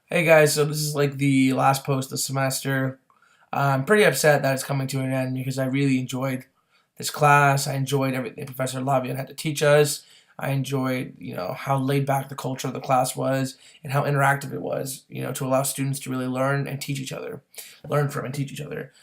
Hey guys, so this is like the last post of the semester. I'm pretty upset that it's coming to an end because I really enjoyed this class. I enjoyed everything Professor Lavian had to teach us. I enjoyed, how laid back the culture of the class was and how interactive it was, to allow students to really learn and teach each other, learn from and teach each other.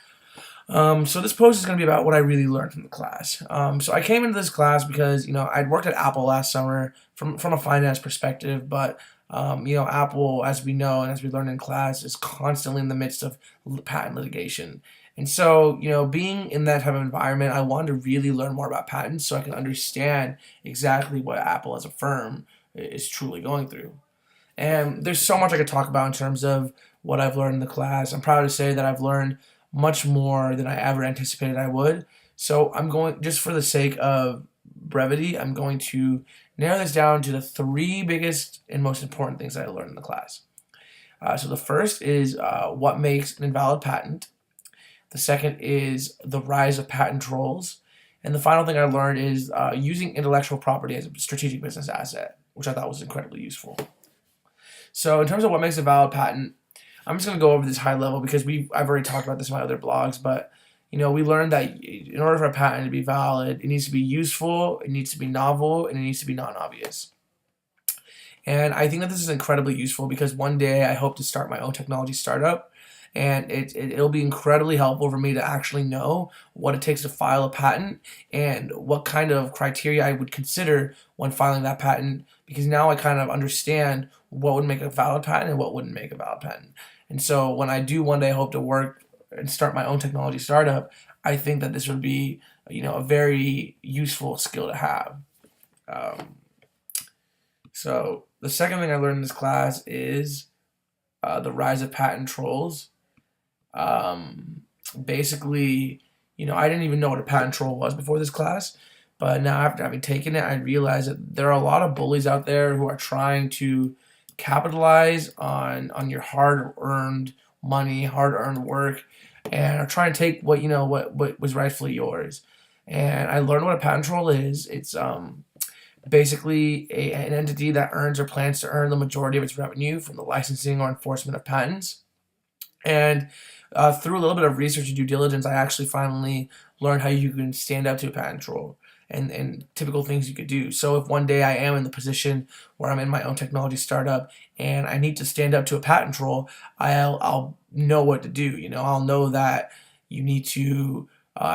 So this post is going to be about what I really learned from the class. So I came into this class because I'd worked at Apple last summer from a finance perspective, but Apple, as we know and as we learned in class, is constantly in the midst of patent litigation. And so, being in that type of environment, I wanted to really learn more about patents so I can understand exactly what Apple as a firm is truly going through. And there's so much I could talk about in terms of what I've learned in the class. I'm proud to say that I've learned much more than I ever anticipated I would. So I'm going, just for the sake of brevity, I'm going to narrow this down to the three biggest and most important things that I learned in the class. So the first is what makes an invalid patent. The second is the rise of patent trolls. And the final thing I learned is using intellectual property as a strategic business asset, which I thought was incredibly useful. So in terms of what makes a valid patent, I'm just going to go over this high level because I've already talked about this in my other blogs, but we learned that in order for a patent to be valid, it needs to be useful, it needs to be novel, and it needs to be non-obvious. And I think that this is incredibly useful because one day I hope to start my own technology startup, and it'll be incredibly helpful for me to actually know what it takes to file a patent and what kind of criteria I would consider when filing that patent, because now I kind of understand what would make a valid patent and what wouldn't make a valid patent. And so when I do one day hope to work and start my own technology startup, I think that this would be, a very useful skill to have. Um, so the second thing I learned in this class is the rise of patent trolls. Um, Basically, I didn't even know what a patent troll was before this class, but now after having taken it, I realized that there are a lot of bullies out there who are trying to capitalize on your hard-earned money, hard-earned work, and are trying to take what was rightfully yours. And I learned what a patent troll is. It's basically an entity that earns or plans to earn the majority of its revenue from the licensing or enforcement of patents. And through a little bit of research and due diligence, I actually finally learned how you can stand up to a patent troll and typical things you could do. So if one day I am in the position where I'm in my own technology startup and I need to stand up to a patent troll, I'll know what to do. I'll know that you need to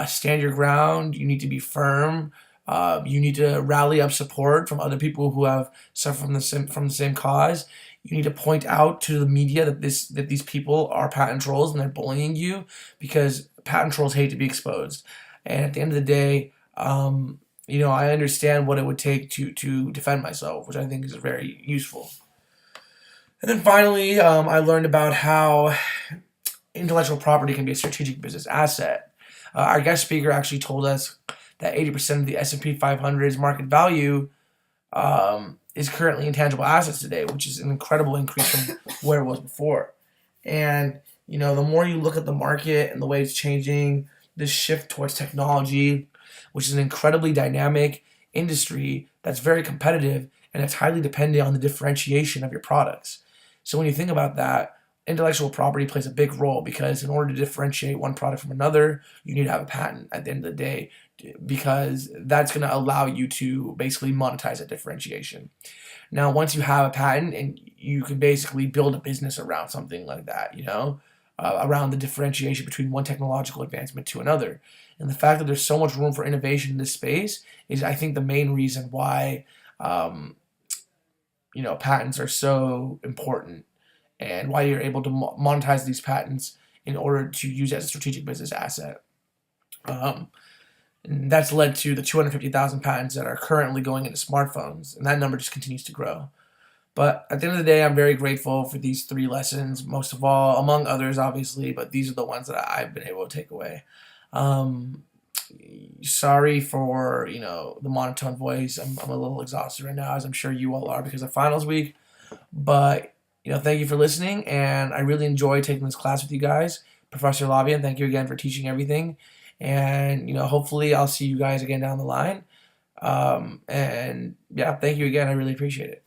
stand your ground. You need to be firm. You need to rally up support from other people who have suffered from the same cause. You need to point out to the media that these people are patent trolls and they're bullying you, because patent trolls hate to be exposed. And at the end of the day, I understand what it would take to defend myself, which I think is very useful. And then finally, I learned about how intellectual property can be a strategic business asset. Our guest speaker actually told us that 80% of the S&P 500's market value is currently intangible assets today, which is an incredible increase from where it was before. And the more you look at the market and the way it's changing, this shift towards technology, which is an incredibly dynamic industry that's very competitive and it's highly dependent on the differentiation of your products. So when you think about that, intellectual property plays a big role, because in order to differentiate one product from another, you need to have a patent at the end of the day, because that's going to allow you to basically monetize that differentiation. Now, once you have a patent, and you can basically build a business around something like that, around the differentiation between one technological advancement to another. And the fact that there's so much room for innovation in this space is, I think, the main reason why, patents are so important, and why you're able to monetize these patents in order to use it as a strategic business asset. And that's led to the 250,000 patents that are currently going into smartphones, and that number just continues to grow. But at the end of the day, I'm very grateful for these three lessons, most of all, among others, obviously, but these are the ones that I've been able to take away. Um, Sorry for, the monotone voice. I'm a little exhausted right now, as I'm sure you all are, because of finals week. But, thank you for listening, and I really enjoyed taking this class with you guys. Professor Lavian, thank you again for teaching everything. And, hopefully I'll see you guys again down the line. And yeah, thank you again. I really appreciate it.